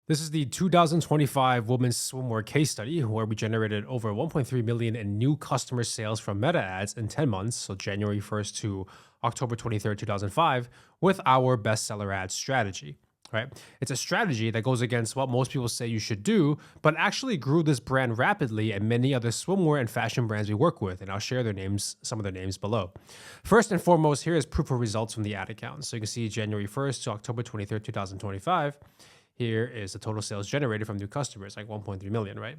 This is the 2025 Women's Swimwear case study where we generated over 1.3 million in new customer sales from meta ads in 10 months, so January 1st to October 23rd, 2005, with our bestseller ad strategy. Right? It's a strategy that goes against what most people say you should do, but actually grew this brand rapidly and many other swimwear and fashion brands we work with, and I'll share their names, some of their names below. First and foremost, here is proof of results from the ad account. So you can see January 1st to October 23rd, 2025. Here is the total sales generated from new customers, like 1.3 million, right?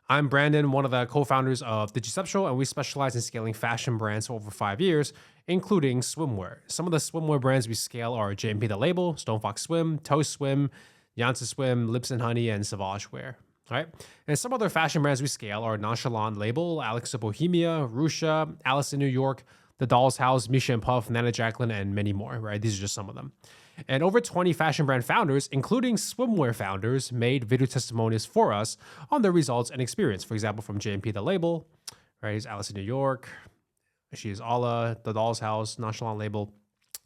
I'm Brandon, one of the co-founders of Digiceptual, and we specialize in scaling fashion brands for over 5 years, including swimwear. Some of the swimwear brands we scale are JMP The Label, Stonefox Swim, Toast Swim, Janssen Swim, Lips and Honey, and Sauvage Wear. Right? And some other fashion brands we scale are Nonchalant Label, Alex of Bohemia, Rusha, Alice in New York, The Doll's House, Misha and Puff, Nana Jacqueline, and many more, right? These are just some of them. And over 20 fashion brand founders, including swimwear founders, made video testimonials for us on their results and experience. For example, from JMP The Label, right? Here's Alice in New York. She's Ala, The Doll's House, Nonchalant Label.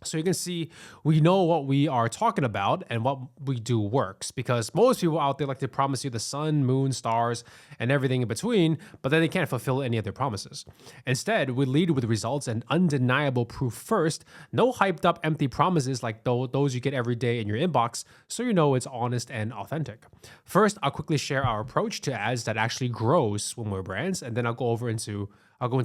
So you can see we know what we are talking about and what we do works, because most people out there like to promise you the sun, moon, stars, and everything in between, but then they can't fulfill any of their promises. Instead, we lead with results and undeniable proof first, no hyped up empty promises like those you get every day in your inbox, so you know it's honest and authentic. First, I'll quickly share our approach to ads that actually grows swimwear brands, and then I'll go into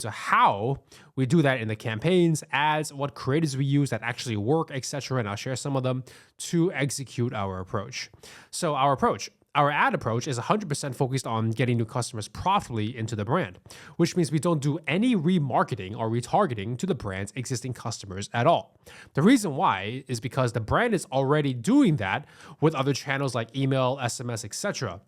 how we do that in the campaigns, ads, what creatives we use that actually work, etc. And I'll share some of them to execute our approach. So our ad approach is 100% focused on getting new customers profitably into the brand, which means we don't do any remarketing or retargeting to the brand's existing customers at all. The reason why is because the brand is already doing that with other channels like email, SMS, etc.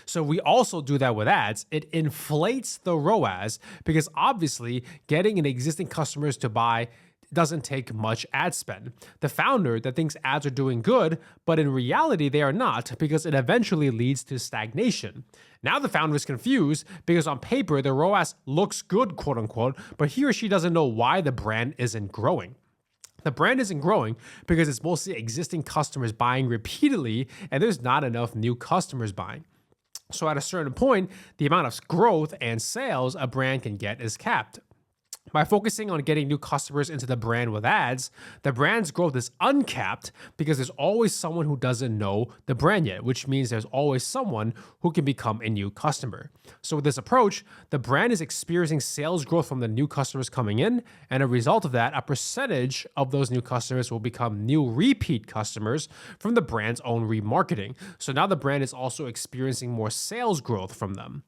So we also do that with ads. It inflates the ROAS because obviously getting an existing customers to buy doesn't take much ad spend. The founder that thinks ads are doing good, but in reality they are not, because it eventually leads to stagnation. Now the founder is confused because on paper the ROAS looks good, quote unquote, but he or she doesn't know why the brand isn't growing. The brand isn't growing because it's mostly existing customers buying repeatedly and there's not enough new customers buying. So at a certain point, the amount of growth and sales a brand can get is capped. By focusing on getting new customers into the brand with ads, the brand's growth is uncapped because there's always someone who doesn't know the brand yet, which means there's always someone who can become a new customer. So with this approach, the brand is experiencing sales growth from the new customers coming in, and a result of that, a percentage of those new customers will become new repeat customers from the brand's own remarketing. So now the brand is also experiencing more sales growth from them.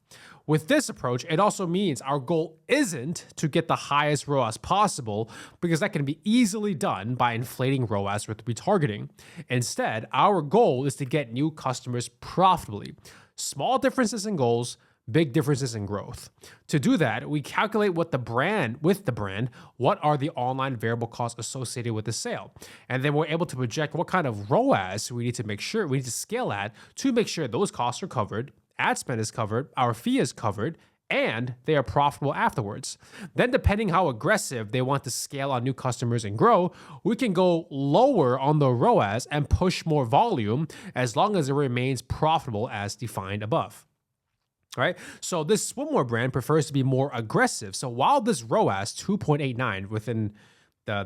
With this approach, it also means our goal isn't to get the highest ROAS possible, because that can be easily done by inflating ROAS with retargeting. Instead, our goal is to get new customers profitably. Small differences in goals, big differences in growth. To do that, we calculate what are the online variable costs associated with the sale. And then we're able to project what kind of ROAS we need to scale at to make sure those costs are covered, ad spend is covered, our fee is covered, and they are profitable afterwards. Then depending how aggressive they want to scale on new customers and grow, we can go lower on the ROAS and push more volume as long as it remains profitable as defined above. Right? So this swimwear brand prefers to be more aggressive. So while this ROAS 2.89 within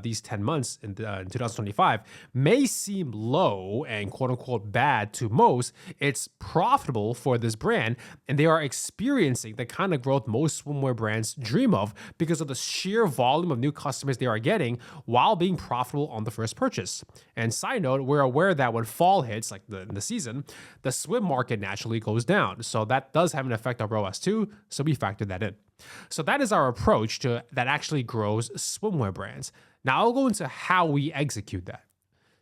these 10 months in 2025 may seem low and quote unquote bad to most, it's profitable for this brand, and they are experiencing the kind of growth most swimwear brands dream of because of the sheer volume of new customers they are getting while being profitable on the first purchase. And side note, we're aware that when fall hits, like in the season, the swim market naturally goes down. So that does have an effect on ROAS too, so we factor that in. So that is our approach that actually grows swimwear brands. Now I'll go into how we execute that.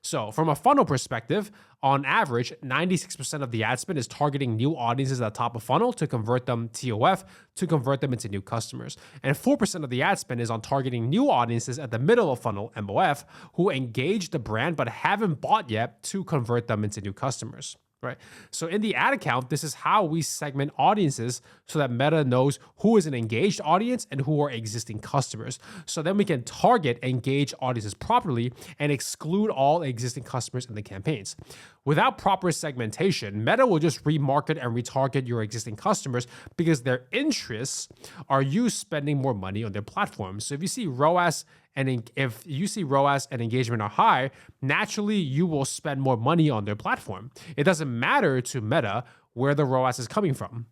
So from a funnel perspective, on average, 96% of the ad spend is targeting new audiences at the top of funnel to convert them TOF, to convert them into new customers. And 4% of the ad spend is on targeting new audiences at the middle of funnel, MOF, who engage the brand but haven't bought yet to convert them into new customers. Right. So in the ad account, this is how we segment audiences so that Meta knows who is an engaged audience and who are existing customers. So then we can target engaged audiences properly and exclude all existing customers in the campaigns. Without proper segmentation, Meta will just remarket and retarget your existing customers because their interests are you spending more money on their platform. So if you see ROAS and engagement are high, naturally you will spend more money on their platform. It doesn't matter to Meta where the ROAS is coming from,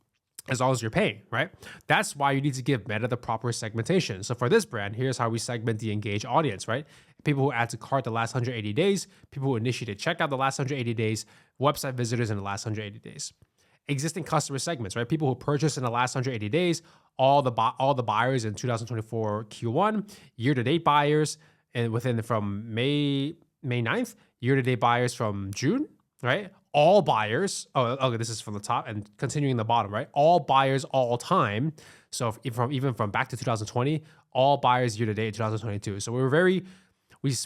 as long as you're paying, right? That's why you need to give Meta the proper segmentation. So for this brand, here's how we segment the engaged audience, right? People who add to cart the last 180 days, people who initiated checkout the last 180 days, website visitors in the last 180 days. Existing customer segments, right? People who purchased in the last 180 days, all the buyers in 2024 Q1, year-to-date buyers, and from May 9th, year-to-date buyers from June, right? All buyers. Oh, okay, this is from the top and continuing the bottom, right? All buyers all time. So even from back to 2020, all buyers year-to-date 2022. So we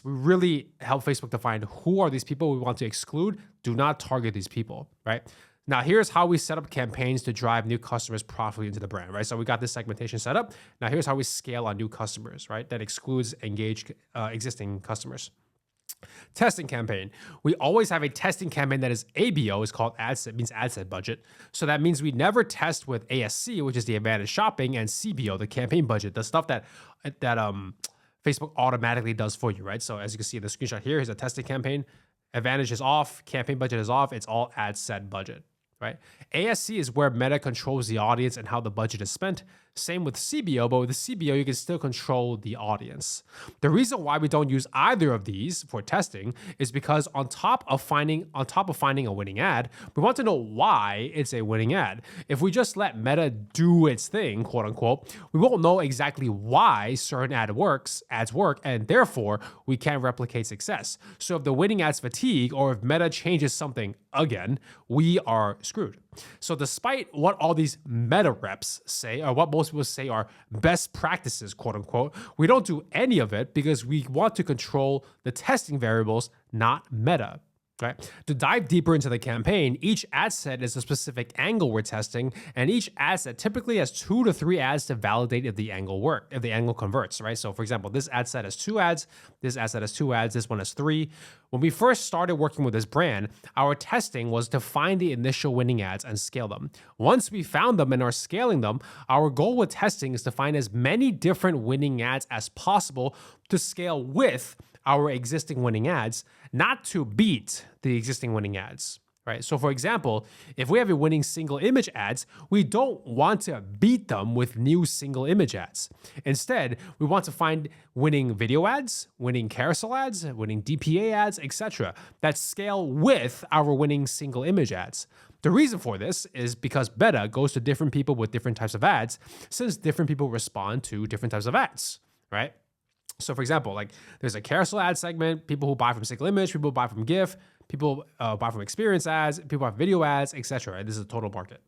really help Facebook define who are these people we want to exclude. Do not target these people, right? Now, here's how we set up campaigns to drive new customers profitably into the brand, right? So we got this segmentation set up. Now, here's how we scale on new customers, right? That excludes engaged existing customers. Testing campaign. We always have a testing campaign that is ABO, is called ad set, means ad set budget. So that means we never test with ASC, which is the advantage shopping, and CBO, the campaign budget, the stuff that Facebook automatically does for you, right? So as you can see in the screenshot here, here's a testing campaign. Advantage is off, campaign budget is off. It's all ad set budget, right? ASC is where Meta controls the audience and how the budget is spent. Same with CBO, but with the CBO, you can still control the audience. The reason why we don't use either of these for testing is because on top of finding a winning ad, we want to know why it's a winning ad. If we just let Meta do its thing, quote unquote, we won't know exactly why certain ads work, and therefore we can't replicate success. So if the winning ads fatigue or if Meta changes something again, we are screwed. So despite what all these Meta reps say, or what most people say are best practices, quote unquote, we don't do any of it because we want to control the testing variables, not Meta. Right? To dive deeper into the campaign, each ad set is a specific angle we're testing, and each ad set typically has 2 to 3 ads to validate if the angle converts, right? So for example, this ad set has 2 ads, this ad set has 2 ads, this one has 3. When we first started working with this brand, our testing was to find the initial winning ads and scale them. Once we found them and are scaling them, our goal with testing is to find as many different winning ads as possible to scale with our existing winning ads, not to beat the existing winning ads, right? So for example, if we have a winning single image ads, we don't want to beat them with new single image ads. Instead, we want to find winning video ads, winning carousel ads, winning DPA ads, etc. that scale with our winning single image ads. The reason for this is because Meta goes to different people with different types of ads, since different people respond to different types of ads, right? So for example, like there's a carousel ad segment, people who buy from single image, people who buy from GIF, people buy from experience ads, people buy video ads, etc. This is a total market.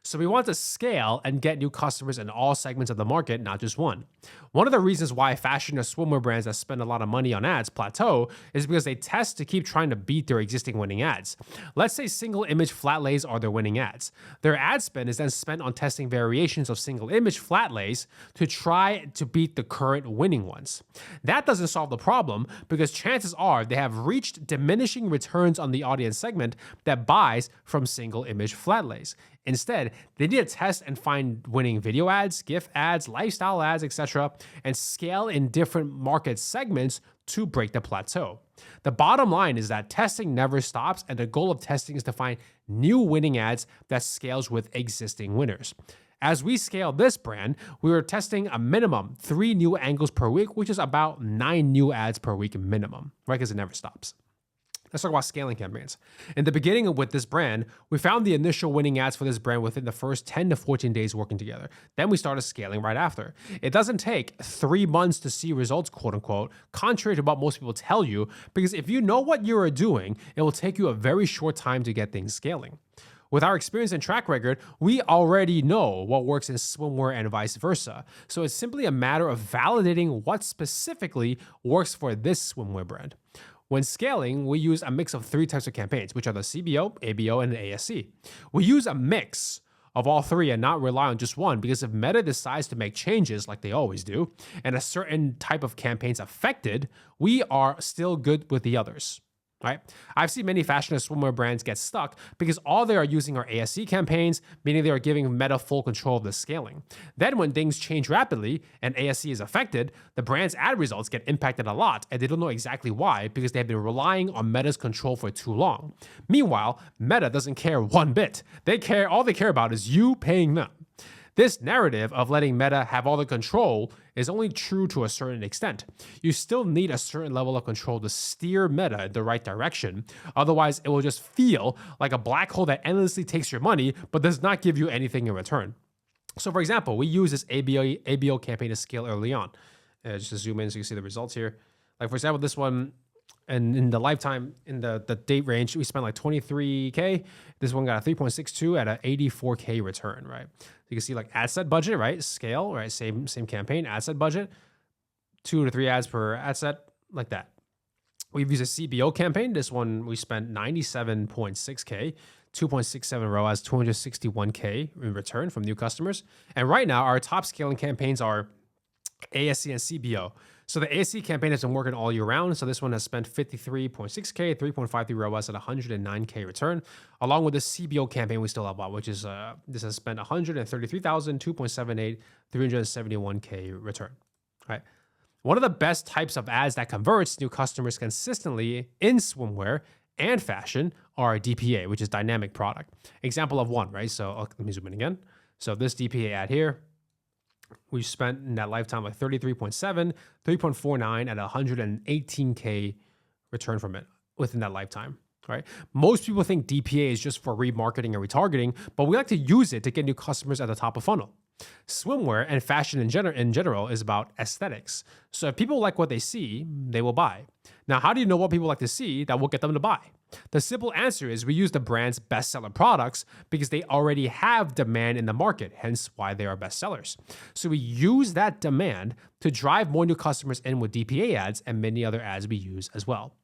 So we want to scale and get new customers in all segments of the market, not just one. One of the reasons why fashion or swimwear brands that spend a lot of money on ads plateau is because they test to keep trying to beat their existing winning ads. Let's say single image flat lays are their winning ads. Their ad spend is then spent on testing variations of single image flat lays to try to beat the current winning ones. That doesn't solve the problem because chances are they have reached diminishing returns on the audience segment that buys from single image flat lays. Instead, they need to test and find winning video ads, GIF ads, lifestyle ads, etc., and scale in different market segments to break the plateau. The bottom line is that testing never stops, and the goal of testing is to find new winning ads that scales with existing winners. As we scale this brand, we were testing a minimum 3 new angles per week, which is about 9 new ads per week minimum, right? Because it never stops. Let's talk about scaling campaigns. In the beginning with this brand, we found the initial winning ads for this brand within the first 10 to 14 days working together. Then we started scaling right after. It doesn't take 3 months to see results, quote unquote, contrary to what most people tell you, because if you know what you are doing, it will take you a very short time to get things scaling. With our experience and track record, we already know what works in swimwear and vice versa. So it's simply a matter of validating what specifically works for this swimwear brand. When scaling, we use a mix of three types of campaigns, which are the CBO, ABO, and the ASC. We use a mix of all three and not rely on just one, because if Meta decides to make changes like they always do, and a certain type of campaign's affected, we are still good with the others. Right? I've seen many fashion and swimwear brands get stuck because all they are using are ASC campaigns, meaning they are giving Meta full control of the scaling. Then when things change rapidly and ASC is affected, the brand's ad results get impacted a lot, and they don't know exactly why because they have been relying on Meta's control for too long. Meanwhile, Meta doesn't care one bit. All they care about is you paying them. This narrative of letting Meta have all the control is only true to a certain extent. You still need a certain level of control to steer Meta in the right direction. Otherwise, it will just feel like a black hole that endlessly takes your money but does not give you anything in return. So for example, we use this ABO campaign to scale early on. Just to zoom in so you can see the results here. Like for example, this one, and in the lifetime, in the date range, we spent like 23K. This one got a 3.62 at an 84K return, right? So you can see like ad set budget, right? Scale, right? Same campaign, ad set budget, 2 to 3 ads per ad set, like that. We've used a CBO campaign. This one, we spent 97.6K, 2.67 ROAS, 261K in return from new customers. And right now, our top scaling campaigns are ASC and CBO. So the ASC campaign has been working all year round. So this one has spent 53.6K, 3.53 ROAS at 109K return, along with the CBO campaign we still have about, which is this has spent 133,000, 2.78, 371K return. Right. One of the best types of ads that converts new customers consistently in swimwear and fashion are DPA, which is dynamic product. Example of one, right? So let me zoom in again. So this DPA ad here, we spent in that lifetime like 33.7, 3.49 at 118K return from it within that lifetime, right? Most people think DPA is just for remarketing and retargeting, but we like to use it to get new customers at the top of funnel. Swimwear and fashion in general is about aesthetics. So if people like what they see, they will buy. Now, how do you know what people like to see that will get them to buy? The simple answer is we use the brand's bestseller products because they already have demand in the market, hence why they are bestsellers. So we use that demand to drive more new customers in with DPA ads and many other ads we use as well.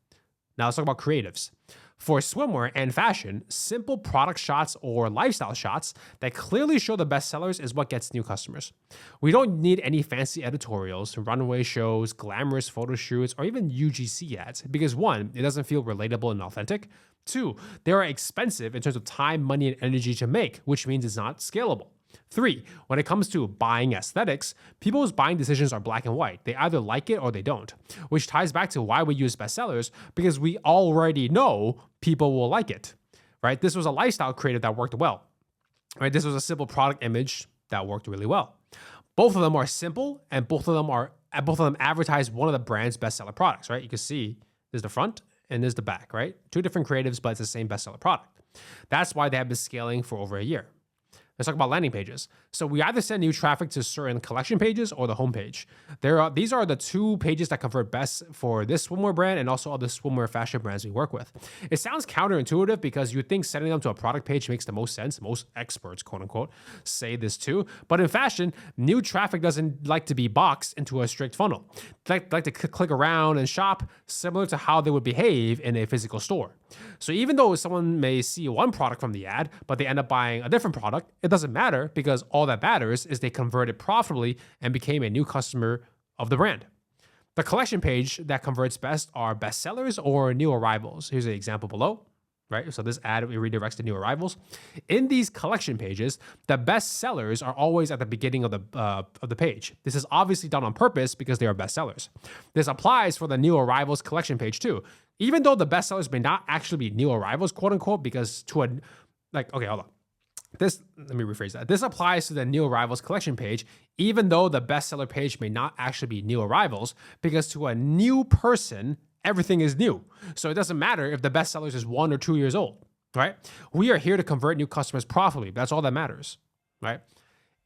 Now let's talk about creatives. For swimwear and fashion, simple product shots or lifestyle shots that clearly show the best sellers is what gets new customers. We don't need any fancy editorials, runway shows, glamorous photo shoots, or even UGC ads because one, it doesn't feel relatable and authentic. Two, they are expensive in terms of time, money, and energy to make, which means it's not scalable. Three, when it comes to buying aesthetics, people's buying decisions are black and white. They either like it or they don't, which ties back to why we use bestsellers because we already know people will like it, right? This was a lifestyle creative that worked well, right? This was a simple product image that worked really well. Both of them are simple and both of them advertise one of the brand's bestseller products, right? You can see there's the front and there's the back, right? Two different creatives, but it's the same bestseller product. That's why they have been scaling for over a year. Let's talk about landing pages. So we either send new traffic to certain collection pages or the homepage. These are the two pages that convert best for this swimwear brand and also other swimwear fashion brands we work with. It sounds counterintuitive because you think sending them to a product page makes the most sense. Most experts, quote unquote, say this too. But in fashion, new traffic doesn't like to be boxed into a strict funnel. They like to click around and shop similar to how they would behave in a physical store. So even though someone may see one product from the ad, but they end up buying a different product, it doesn't matter because all that matters is they converted profitably and became a new customer of the brand. The collection page that converts best are bestsellers or new arrivals. Here's an example below, right? So this ad redirects to new arrivals. In these collection pages, the best sellers are always at the beginning of the page. This is obviously done on purpose because they are bestsellers. This applies for the new arrivals collection page too. Even though the bestsellers may not actually be new arrivals, quote unquote, because okay, hold on. Let me rephrase that. This applies to the new arrivals collection page, even though the bestseller page may not actually be new arrivals, because to a new person, everything is new. So it doesn't matter if the bestsellers is 1 or 2 years old, right? We are here to convert new customers profitably. That's all that matters, right?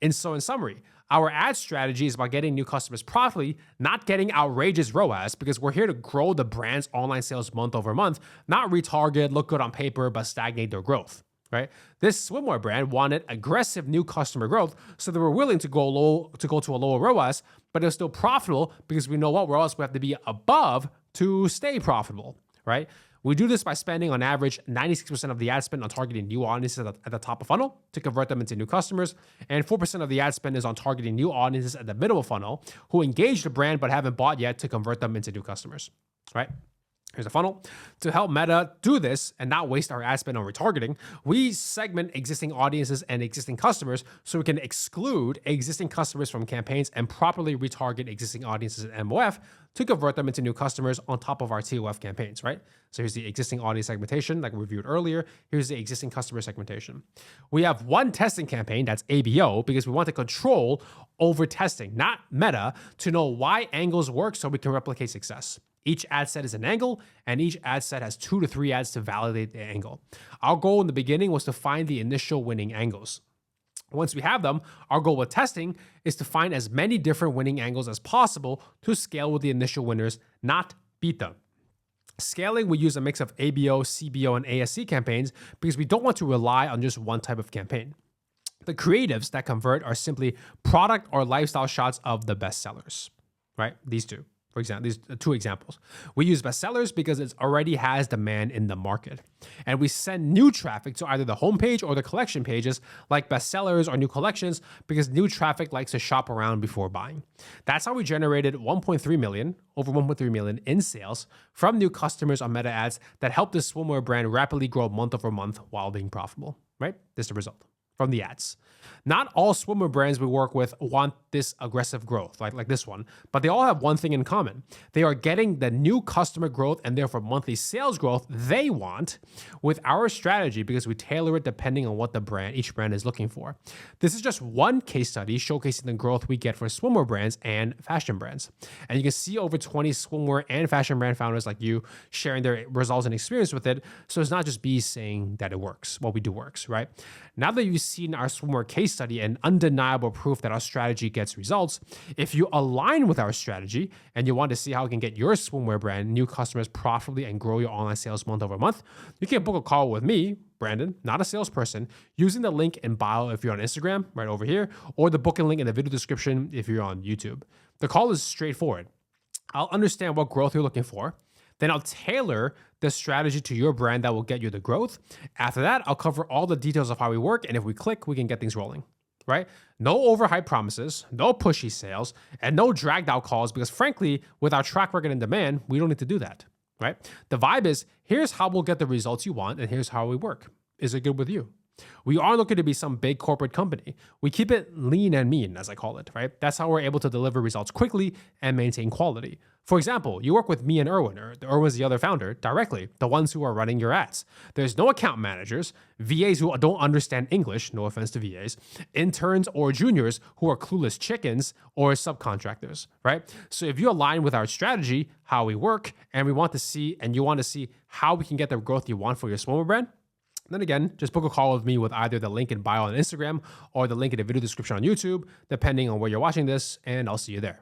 And so in summary, our ad strategy is about getting new customers profitably, not getting outrageous ROAS, because we're here to grow the brand's online sales month over month, not retarget, look good on paper, but stagnate their growth. Right? This swimwear brand wanted aggressive new customer growth, so they were willing to go to a lower ROAS, but it was still profitable because we know what ROAS we have to be above to stay profitable. right? We do this by spending on average 96% of the ad spend on targeting new audiences at the top of funnel to convert them into new customers. And 4% of the ad spend is on targeting new audiences at the middle of funnel who engage the brand but haven't bought yet to convert them into new customers, right? Here's a funnel. To help Meta do this and not waste our ad spend on retargeting, we segment existing audiences and existing customers so we can exclude existing customers from campaigns and properly retarget existing audiences in MOF to convert them into new customers on top of our TOF campaigns, right? So here's the existing audience segmentation like we reviewed earlier. Here's the existing customer segmentation. We have one testing campaign, that's ABO, because we want to control over testing, not Meta, to know why angles work so we can replicate success. Each ad set is an angle, and each ad set has 2 to 3 ads to validate the angle. Our goal in the beginning was to find the initial winning angles. Once we have them, our goal with testing is to find as many different winning angles as possible to scale with the initial winners, not beat them. Scaling, we use a mix of ABO, CBO, and ASC campaigns because we don't want to rely on just one type of campaign. The creatives that convert are simply product or lifestyle shots of the best sellers, right? These two. For example, these are 2 examples. We use bestsellers because it already has demand in the market. And we send new traffic to either the homepage or the collection pages like bestsellers or new collections because new traffic likes to shop around before buying. That's how we generated over 1.3 million in sales from new customers on Meta ads that helped the swimwear brand rapidly grow month over month while being profitable, right? This is the result from the ads. Not all swimwear brands we work with want this aggressive growth, like this one, but they all have one thing in common. They are getting the new customer growth and therefore monthly sales growth they want with our strategy because we tailor it depending on what each brand is looking for. This is just one case study showcasing the growth we get for swimwear brands and fashion brands. And you can see over 20 swimwear and fashion brand founders like you sharing their results and experience with it. So it's not just me saying that it works. What we do works, right? Now that you've seen our swimwear case study and undeniable proof that our strategy gets results, if you align with our strategy and you want to see how we can get your swimwear brand new customers profitably and grow your online sales month over month, you can book a call with me, Brandon, not a salesperson, using the link in bio if you're on Instagram, right over here, or the booking link in the video description if you're on YouTube. The call is straightforward. I'll understand what growth you're looking for. Then I'll tailor the strategy to your brand that will get you the growth. After that, I'll cover all the details of how we work. And if we click, we can get things rolling, right? No overhyped promises, no pushy sales, and no dragged out calls because frankly, with our track record and demand, we don't need to do that, right? The vibe is, here's how we'll get the results you want and here's how we work. Is it good with you? We aren't looking to be some big corporate company. We keep it lean and mean, as I call it, right? That's how we're able to deliver results quickly and maintain quality. For example, you work with me and Erwin, or Erwin's the other founder, directly, the ones who are running your ads. There's no account managers, VAs who don't understand English, no offense to VAs, interns or juniors who are clueless chickens or subcontractors, right? So if you align with our strategy, how we work, and you want to see how we can get the growth you want for your swimwear brand, then again, just book a call with me with either the link in bio on Instagram or the link in the video description on YouTube, depending on where you're watching this, and I'll see you there.